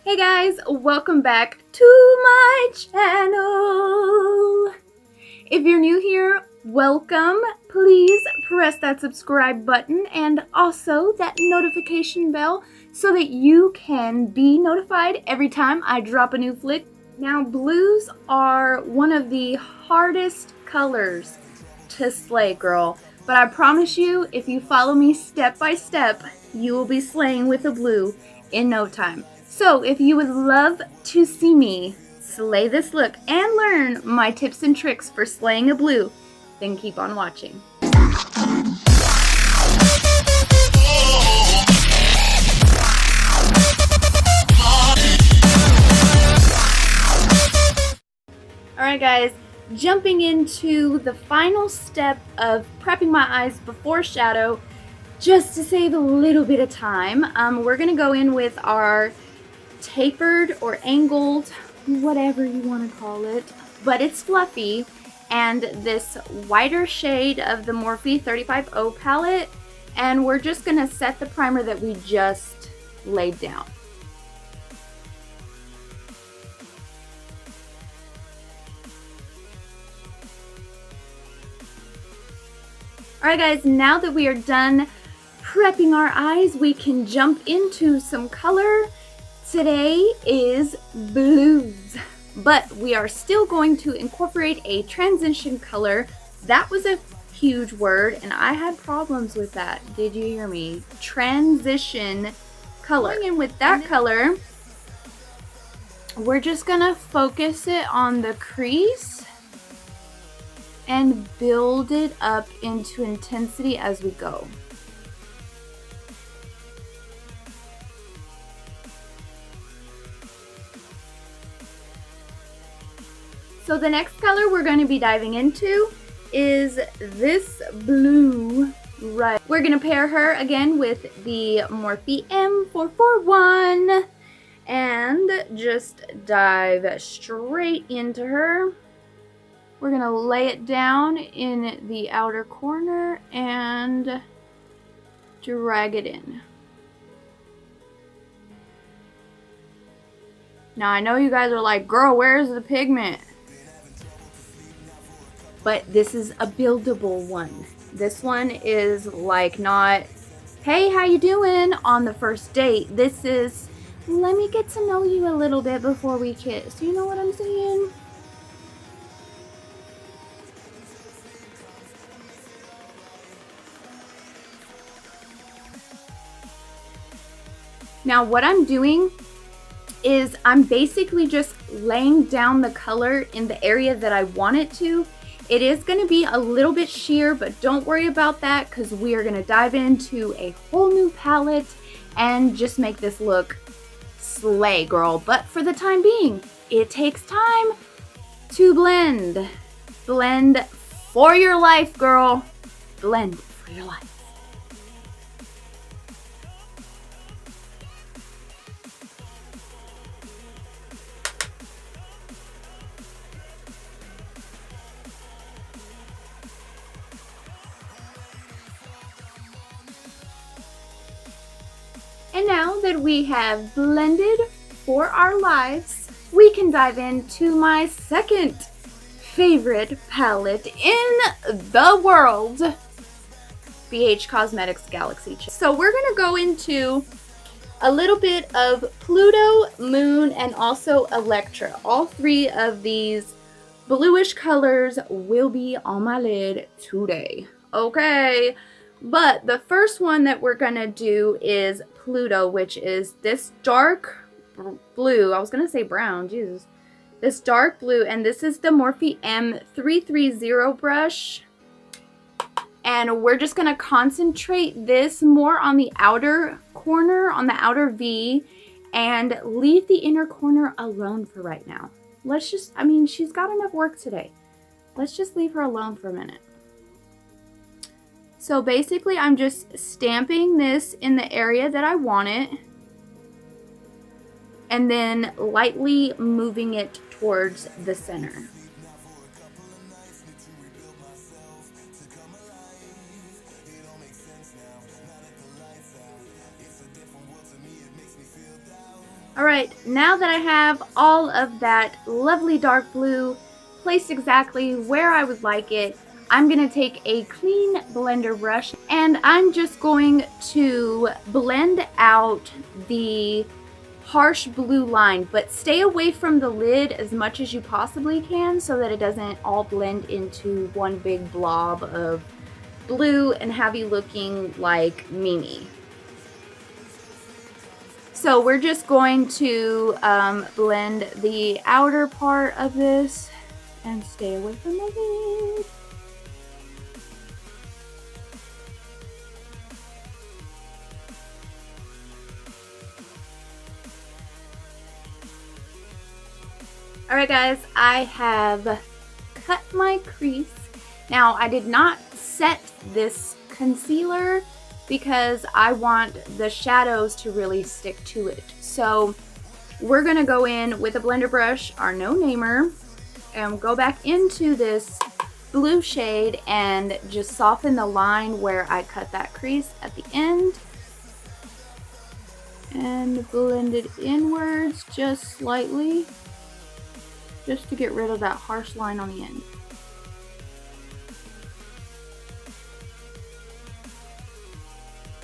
Hey guys, welcome back to my channel. If you're new here, welcome. Please press that subscribe button and also that notification bell so that you can be notified every time I drop a new flick. Now, blues are one of the hardest colors to slay, girl. But I promise you, if you follow me step by step, you will be slaying with a blue in no time. So if you would love to see me slay this look and learn my tips and tricks for slaying a blue, then keep on watching. Alright guys, jumping into the final step of prepping my eyes before shadow, just to save a little bit of time, we're going to go in with our tapered or angled, whatever you want to call it, but it's fluffy, and this whiter shade of the Moprhe 35O palette, and we're just going to set the primer that we just laid down. Alright guys, now that we are done prepping our eyes, we can jump into some color. Today is blues, but we are still going to incorporate a transition color. That was a huge word and I had problems with that. Did you hear me? Transition color. Going in with that color, we're just gonna focus it on the crease and build it up into intensity as we go. So the next color we're going to be diving into is this blue right. We're going to pair her again with the Morphe M441 and just dive straight into her. We're going to lay it down in the outer corner and drag it in. Now I know you guys are like, girl, where's the pigment? But this is a buildable one. This one is like not, hey, how you doing on the first date. This is, let me get to know you a little bit before we kiss. You know what I'm saying? Now what I'm doing is I'm basically just laying down the color in the area that I want it to. It is going to be a little bit sheer, but don't worry about that because we are going to dive into a whole new palette and just make this look slay, girl. But for the time being, it takes time to blend. Blend for your life, girl. Blend for your life. And now that we have blended for our lives, we can dive into my second favorite palette in the world, BH Cosmetics Galaxy. So we're going to go into a little bit of Pluto, Moon, and also Electra. All three of these bluish colors will be on my lid today. Okay. But the first one that we're going to do is Pluto, which is this dark blue. I was going to say brown, Jesus. This dark blue, and this is the Morphe M330 brush. And we're just going to concentrate this more on the outer corner, on the outer V, and leave the inner corner alone for right now. Let's just, I mean, she's got enough work today. Let's just leave her alone for a minute. So basically, I'm just stamping this in the area that I want it, and then lightly moving it towards the center. Alright, now that I have all of that lovely dark blue placed exactly where I would like it, I'm going to take a clean blender brush and I'm just going to blend out the harsh blue line, but stay away from the lid as much as you possibly can so that it doesn't all blend into one big blob of blue and have you looking like Mimi. So we're just going to blend the outer part of this and stay away from the lid. Alright guys, I have cut my crease. Now I did not set this concealer because I want the shadows to really stick to it. So we're gonna go in with a blender brush, our no-namer, and go back into this blue shade and just soften the line where I cut that crease at the end. And blend it inwards just slightly, just to get rid of that harsh line on the end.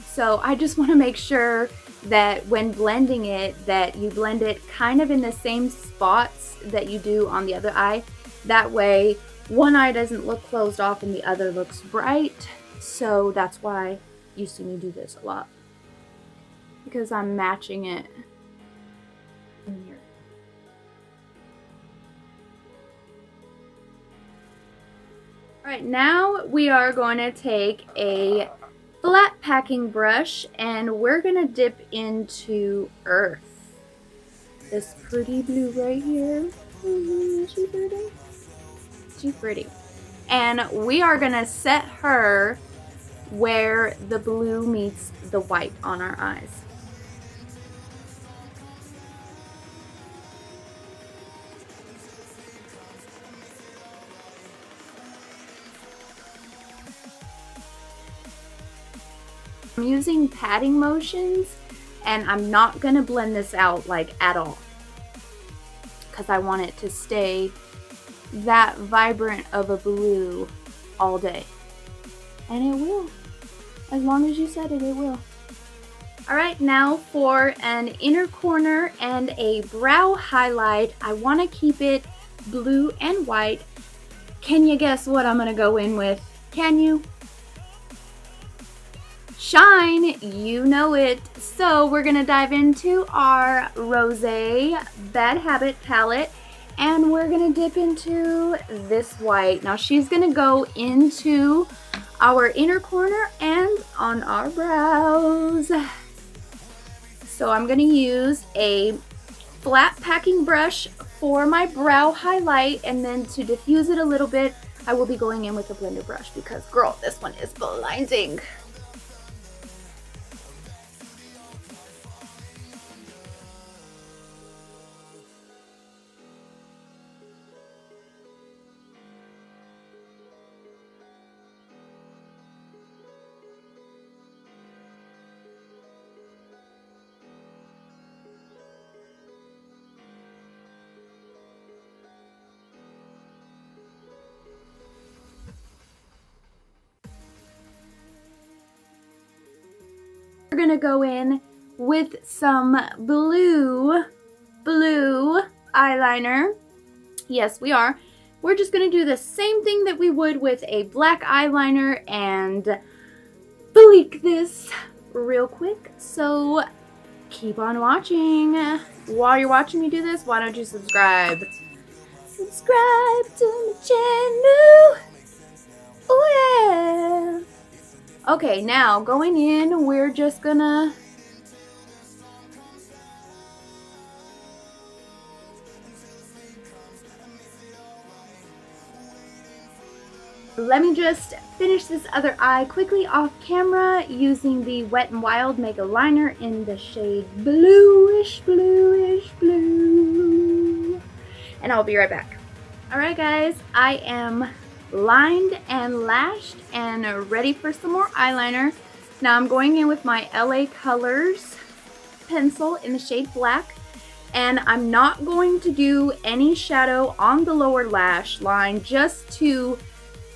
So I just want to make sure that when blending it, that you blend it kind of in the same spots that you do on the other eye. That way, one eye doesn't look closed off and the other looks bright. So that's why you see me do this a lot, because I'm matching it in here. Alright, now we are going to take a flat packing brush and we're going to dip into Earth. This pretty blue right here. Is she pretty? She's pretty. And we are going to set her where the blue meets the white on our eyes. I'm using patting motions and I'm not going to blend this out like at all because I want it to stay that vibrant of a blue all day. And it will. As long as you said it, it will. Alright, now for an inner corner and a brow highlight, I want to keep it blue and white. Can you guess what I'm going to go in with? Can you? Shine, you know it. So we're gonna dive into our Rosé Bad Habit palette and we're gonna dip into this white. Now she's gonna go into our inner corner and on our brows. So I'm gonna use a flat packing brush for my brow highlight, and then to diffuse it a little bit, I will be going in with a blender brush because girl, this one is blinding. We're gonna go in with some blue eyeliner. Yes, we are. We're just gonna do the same thing that we would with a black eyeliner and bleak this real quick. So keep on watching. While you're watching me do this, why don't you subscribe? Subscribe to my channel. Oh yeah. Okay, now going in, we're just gonna let me just finish this other eye quickly off camera using the Wet n Wild Mega Liner in the shade bluish blue. And I'll be right back. Alright guys, I am lined and lashed and ready for some more eyeliner. Now I'm going in with my LA Colors pencil in the shade black, And I'm not going to do any shadow on the lower lash line, just to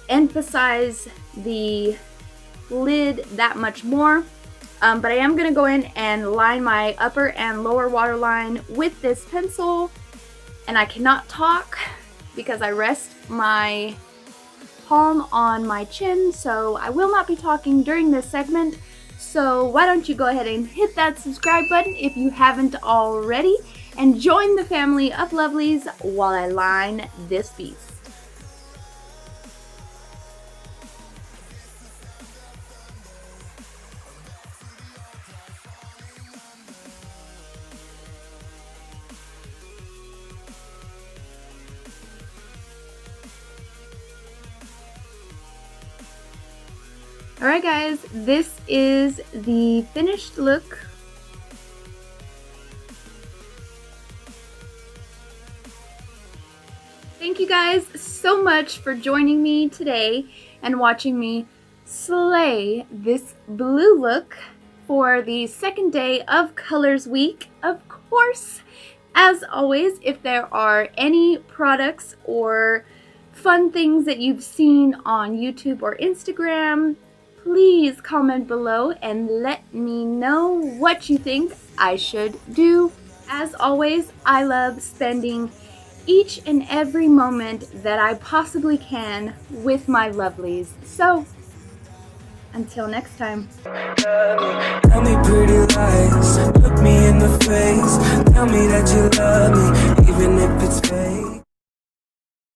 emphasize the lid that much more. But I am going to go in and line my upper and lower waterline with this pencil. And I cannot talk because I rest my palm on my chin, so I will not be talking during this segment. So why don't you go ahead and hit that subscribe button if you haven't already, and join the family of lovelies while I line this piece. Alright guys, this is the finished look. Thank you guys so much for joining me today and watching me slay this blue look for the second day of Colors Week. Of course, as always, if there are any products or fun things that you've seen on YouTube or Instagram, please comment below and let me know what you think I should do. As always, I love spending each and every moment that I possibly can with my lovelies. So, until next time. Tell me pretty lies, look me in the face, tell me that you love me, even if it's fake.